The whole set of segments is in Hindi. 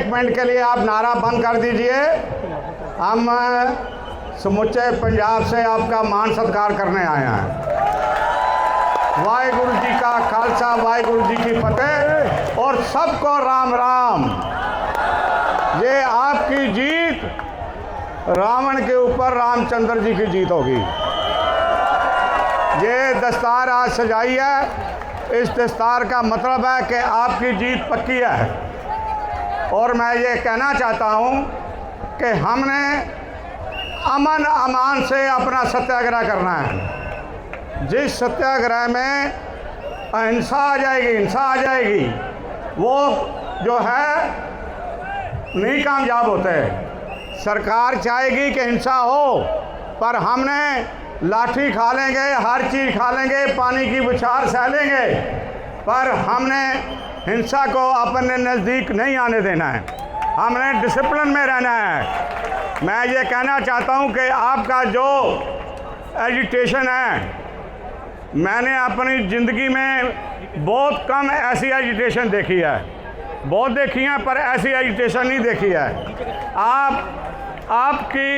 एक मिनट के लिए आप नारा बंद कर दीजिए। हम समुचे पंजाब से आपका मान सत्कार करने आए हैं। वाहिगुरु जी का खालसा, वाहिगुरु जी की फतेह और सबको राम राम। ये आपकी जीत रावण के ऊपर रामचंद्र जी की जीत होगी। ये दस्तार आज सजाई है, इस दस्तार का मतलब है कि आपकी जीत पक्की है। और मैं ये कहना चाहता हूँ कि हमने अमन अमान से अपना सत्याग्रह करना है। जिस सत्याग्रह में अहिंसा आ जाएगी, हिंसा आ जाएगी, वो जो है नहीं कामयाब होते। सरकार चाहेगी कि हिंसा हो, पर हमने लाठी खा लेंगे, हर चीज़ खा लेंगे, पानी की बौछार सह लेंगे, पर हमने हिंसा को अपने नज़दीक नहीं आने देना है। हमने डिसिप्लिन में रहना है। मैं ये कहना चाहता हूँ कि आपका जो एजिटेशन है, मैंने अपनी ज़िंदगी में बहुत कम ऐसी एजिटेशन देखी है, बहुत देखी है, पर ऐसी एजिटेशन नहीं देखी है। आपकी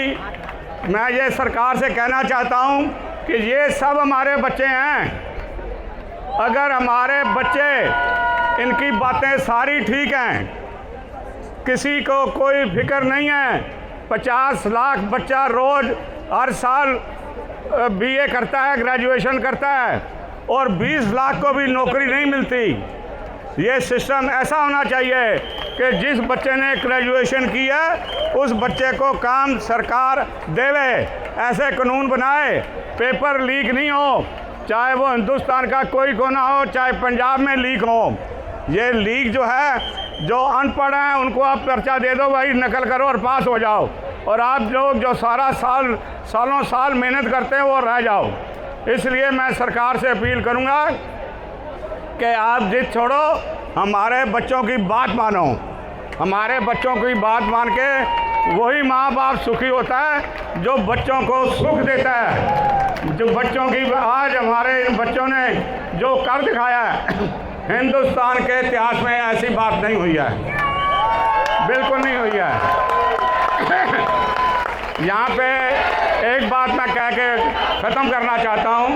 मैं ये सरकार से कहना चाहता हूँ कि ये सब हमारे बच्चे हैं। अगर हमारे बच्चे, इनकी बातें सारी ठीक हैं, किसी को कोई फिक्र नहीं है। 50 लाख बच्चा रोज़ हर साल बीए करता है, ग्रेजुएशन करता है, और 20 लाख को भी नौकरी नहीं मिलती। ये सिस्टम ऐसा होना चाहिए कि जिस बच्चे ने ग्रेजुएशन की है उस बच्चे को काम सरकार देवे। ऐसे कानून बनाए, पेपर लीक नहीं हो, चाहे वो हिंदुस्तान का कोई कोना हो, चाहे पंजाब में लीक हो। ये लीक जो है, जो अनपढ़ हैं उनको आप पर्चा दे दो, भाई नकल करो और पास हो जाओ, और आप लोग जो सालों साल मेहनत करते हैं वो रह जाओ। इसलिए मैं सरकार से अपील करूंगा कि आप जिद छोड़ो, हमारे बच्चों की बात मानो। हमारे बच्चों की बात मान के वही माँ बाप सुखी होता है जो बच्चों को सुख देता है। जो बच्चों की आज हमारे इन बच्चों ने जो कर दिखाया है, हिंदुस्तान के इतिहास में ऐसी बात नहीं हुई है, बिल्कुल नहीं हुई है। यहाँ पे एक बात मैं कह के ख़त्म करना चाहता हूँ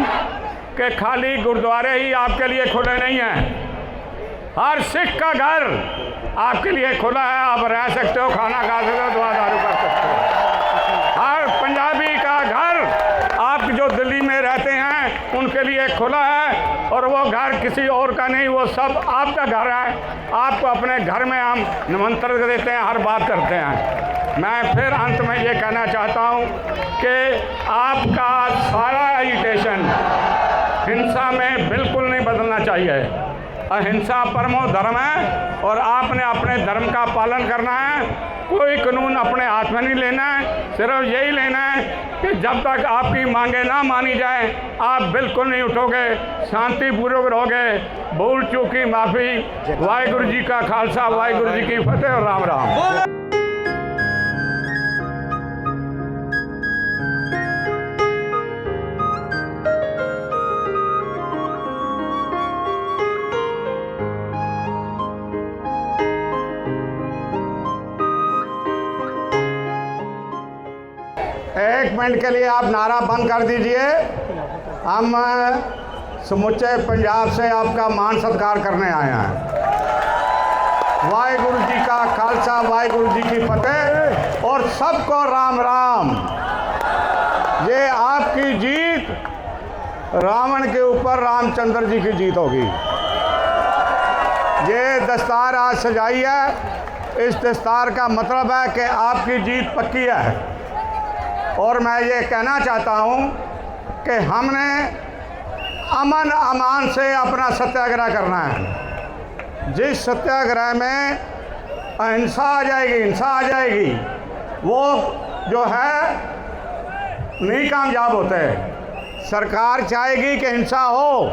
कि खाली गुरुद्वारे ही आपके लिए खुले नहीं हैं। हर सिख का घर आपके लिए खुला है, आप रह सकते हो, खाना खा सकते हो, दुआ दारू कर सकते हो। हर पंजाबी का घर, आप जो दिल्ली में रहते हैं उनके लिए खुला है, और वो घर किसी और का नहीं, वो सब आपका घर है। आपको अपने घर में हम निमंत्रण देते हैं, हर बात करते हैं। मैं फिर अंत में ये कहना चाहता हूँ कि आपका सारा एजिटेशन हिंसा में बिल्कुल नहीं बदलना चाहिए। अहिंसा परमो धर्म है, और आपने अपने धर्म का पालन करना है। कोई कानून अपने हाथ में नहीं लेना है, सिर्फ यही लेना है कि जब तक आपकी मांगे ना मानी जाए आप बिल्कुल नहीं उठोगे, शांतिपूर्वक रहोगे। भूल चूक की माफ़ी। वाहिगुरु जी का खालसा, वाहिगुरु जी की फतेह और राम राम। एक मिनट के लिए आप नारा बंद कर दीजिए। हम समुचे पंजाब से आपका मान सत्कार करने आए हैं। वाहिगुरु जी का खालसा, वाहिगुरु जी की फतेह और सबको राम राम। ये आपकी जीत रावण के ऊपर रामचंद्र जी की जीत होगी। ये दस्तार आज सजाई है, इस दस्तार का मतलब है कि आपकी जीत पक्की है। और मैं ये कहना चाहता हूँ कि हमने अमन अमान से अपना सत्याग्रह करना है। जिस सत्याग्रह में अहिंसा आ जाएगी, हिंसा आ जाएगी, वो जो है नहीं कामयाब होते। सरकार चाहेगी कि हिंसा हो,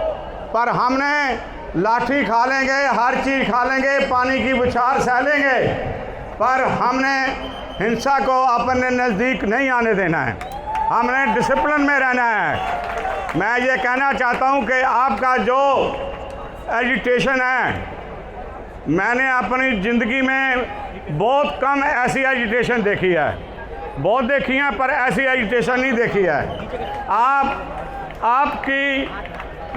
पर हमने लाठी खा लेंगे, हर चीज़ खा लेंगे, पानी की बौछार सह लेंगे, पर हमने हिंसा को अपने नज़दीक नहीं आने देना है। हमने डिसिप्लिन में रहना है। मैं ये कहना चाहता हूँ कि आपका जो एजिटेशन है, मैंने अपनी ज़िंदगी में बहुत कम ऐसी एजुटेशन देखी है, बहुत देखी है, पर ऐसी एजुटेशन नहीं देखी है। आपकी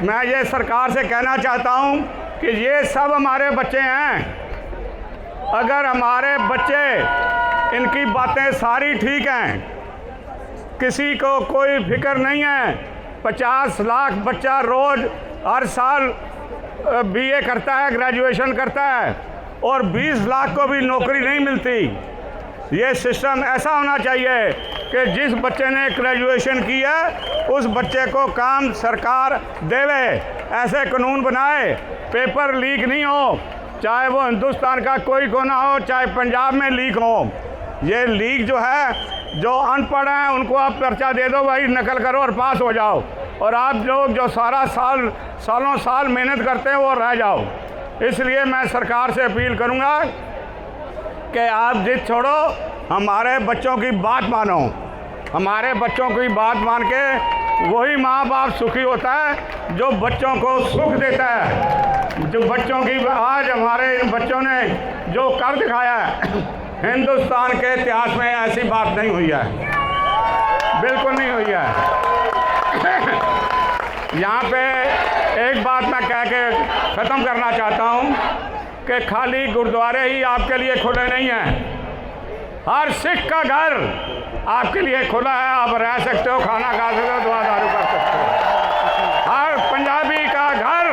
मैं ये सरकार से कहना चाहता हूँ कि ये सब हमारे बच्चे हैं। अगर हमारे बच्चे, इनकी बातें सारी ठीक हैं, किसी को कोई फिक्र नहीं है। 50 लाख बच्चा रोज़ हर साल बीए करता है, ग्रेजुएशन करता है, और 20 लाख को भी नौकरी नहीं मिलती। ये सिस्टम ऐसा होना चाहिए कि जिस बच्चे ने ग्रेजुएशन की है उस बच्चे को काम सरकार देवे, ऐसे कानून बनाए, पेपर लीक नहीं हो, चाहे वो हिंदुस्तान का कोई कोना हो, चाहे पंजाब में लीक हो। ये लीक जो है, जो अनपढ़ हैं उनको आप पर्चा दे दो, भाई नकल करो और पास हो जाओ, और आप लोग जो सालों साल मेहनत करते हैं वो रह जाओ। इसलिए मैं सरकार से अपील करूंगा कि आप जिद छोड़ो, हमारे बच्चों की बात मानो। हमारे बच्चों की बात मान के वही माँ बाप सुखी होता है जो बच्चों को सुख देता है। जो बच्चों की आज हमारे इन बच्चों ने जो कर दिखाया है, हिंदुस्तान के इतिहास में ऐसी बात नहीं हुई है, बिल्कुल नहीं हुई है। यहाँ पे एक बात मैं कह के ख़त्म करना चाहता हूँ कि खाली गुरुद्वारे ही आपके लिए खुले नहीं हैं। हर सिख का घर आपके लिए खुला है, आप रह सकते हो, खाना खा सकते हो, दुआ दारू कर सकते हो। हर पंजाबी का घर,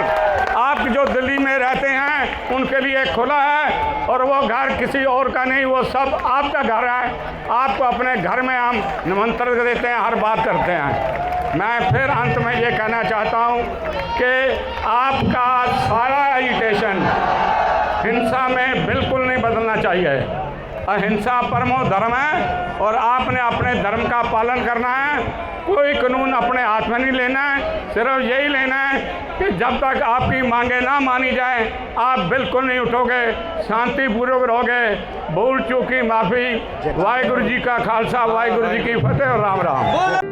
आप जो दिल्ली में रहते हैं उनके लिए खुला है, और वो घर किसी और का नहीं, वो सब आपका घर है। आपको अपने घर में हम निमंत्रण देते हैं, हर बात करते हैं। मैं फिर अंत में ये कहना चाहता हूँ कि आपका सारा एजुटेशन हिंसा में बिल्कुल नहीं बदलना चाहिए। अहिंसा परमो धर्म है, और आपने अपने धर्म का पालन करना है। कोई कानून अपने हाथ में नहीं लेना है, सिर्फ यही लेना है कि जब तक आपकी मांगे ना मानी जाए आप बिल्कुल नहीं उठोगे, शांतिपूर्वक रहोगे। भूल चूक की माफ़ी। वाहिगुरु जी का खालसा, वाहिगुरु जी की फतेह, और राम राम।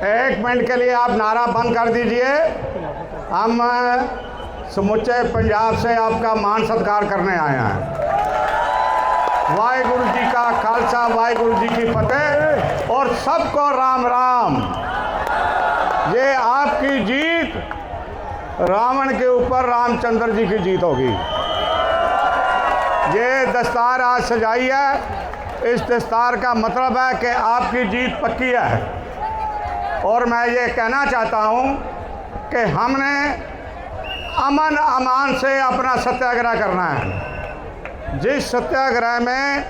एक मिनट के लिए आप नारा बंद कर दीजिए। हम समुचे पंजाब से आपका मान सत्कार करने आए हैं। वाहिगुरु जी का खालसा, वाहिगुरु जी की फतेह, और सबको राम राम। ये आपकी जीत रावण के ऊपर रामचंद्र जी की जीत होगी। ये दस्तार आज सजाई है, इस दस्तार का मतलब है कि आपकी जीत पक्की है। और मैं ये कहना चाहता हूँ कि हमने अमन अमान से अपना सत्याग्रह करना है। जिस सत्याग्रह में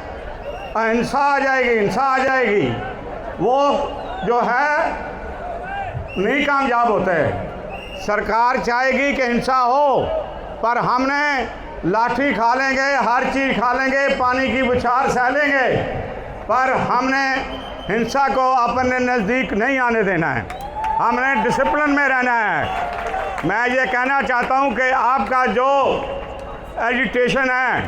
अहिंसा आ जाएगी, हिंसा आ जाएगी, वो जो है नहीं कामयाब होते। सरकार चाहेगी कि हिंसा हो, पर हमने लाठी खा लेंगे, हर चीज़ खा लेंगे, पानी की बौछार सह लेंगे, पर हमने हिंसा को अपने नज़दीक नहीं आने देना है। हमने डिसिप्लिन में रहना है। मैं ये कहना चाहता हूँ कि आपका जो एजुटेशन है,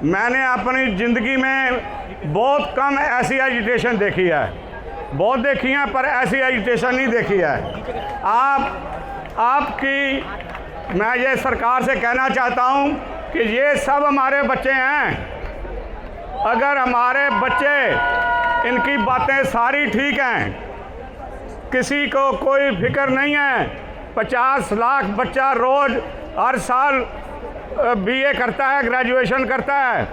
मैंने अपनी ज़िंदगी में बहुत कम ऐसी एजुटेशन देखी है, बहुत देखी है, पर ऐसी एजुटेशन नहीं देखी है। आपकी मैं ये सरकार से कहना चाहता हूँ कि ये सब हमारे बच्चे हैं। अगर हमारे बच्चे, इनकी बातें सारी ठीक हैं, किसी को कोई फिक्र नहीं है। 50 लाख बच्चा रोज़ हर साल बीए करता है, ग्रेजुएशन करता है,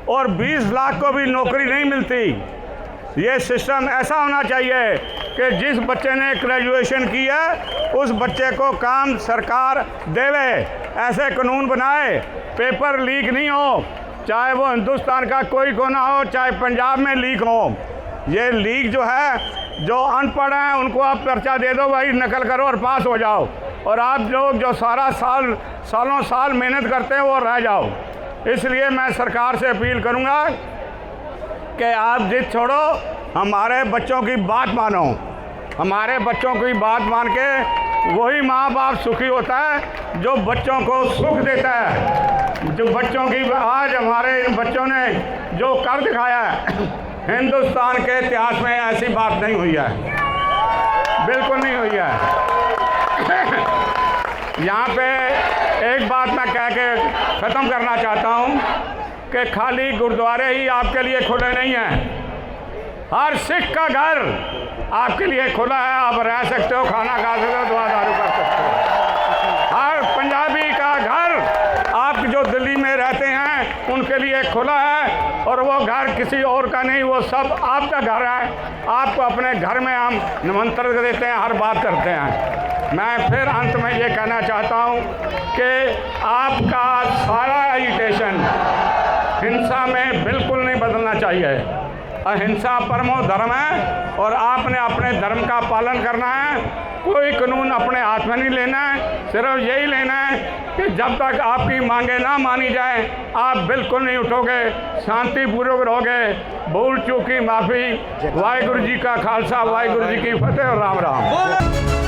और 20 लाख को भी नौकरी नहीं मिलती। ये सिस्टम ऐसा होना चाहिए कि जिस बच्चे ने ग्रेजुएशन की है उस बच्चे को काम सरकार देवे, ऐसे कानून बनाए, पेपर लीक नहीं हो, चाहे वो हिंदुस्तान का कोई कोना हो, चाहे पंजाब में लीक हो। ये लीक जो है, जो अनपढ़ हैं उनको आप पर्चा दे दो, भाई नकल करो और पास हो जाओ, और आप लोग जो सालों साल मेहनत करते हैं वो रह जाओ। इसलिए मैं सरकार से अपील करूंगा कि आप जिद छोड़ो, हमारे बच्चों की बात मानो। हमारे बच्चों की बात मान के वही माँ बाप सुखी होता है जो बच्चों को सुख देता है। जो बच्चों की आज हमारे इन बच्चों ने जो कर दिखाया है, हिंदुस्तान के इतिहास में ऐसी बात नहीं हुई है, बिल्कुल नहीं हुई है। यहाँ पे एक बात मैं कह के ख़त्म करना चाहता हूँ कि खाली गुरुद्वारे ही आपके लिए खुले नहीं हैं। हर सिख का घर आपके लिए खुला है, आप रह सकते हो, खाना खा सकते हो, दुआ दारू कर सकते हो। हर पंजाबी का घर आप जो दिल्ली में रहते हैं उनके लिए खुला है, और वो घर किसी और का नहीं, वो सब आपका घर है। आपको अपने घर में हम निमंत्रण देते हैं, हर बात करते हैं। मैं फिर अंत में ये कहना चाहता हूँ कि आपका सारा एजिटेशन हिंसा में बिल्कुल नहीं बदलना चाहिए। अहिंसा परमो धर्म है और आपने अपने धर्म का पालन करना है। कोई कानून अपने हाथ में नहीं लेना है, सिर्फ यही लेना है कि जब तक आपकी मांगे ना मानी जाए आप बिल्कुल नहीं उठोगे, शांतिपूर्वक रहोगे। भूल चूक की माफ़ी। वाहिगुरु जी का खालसा, वाहिगुरु जी की फतेह और राम राम।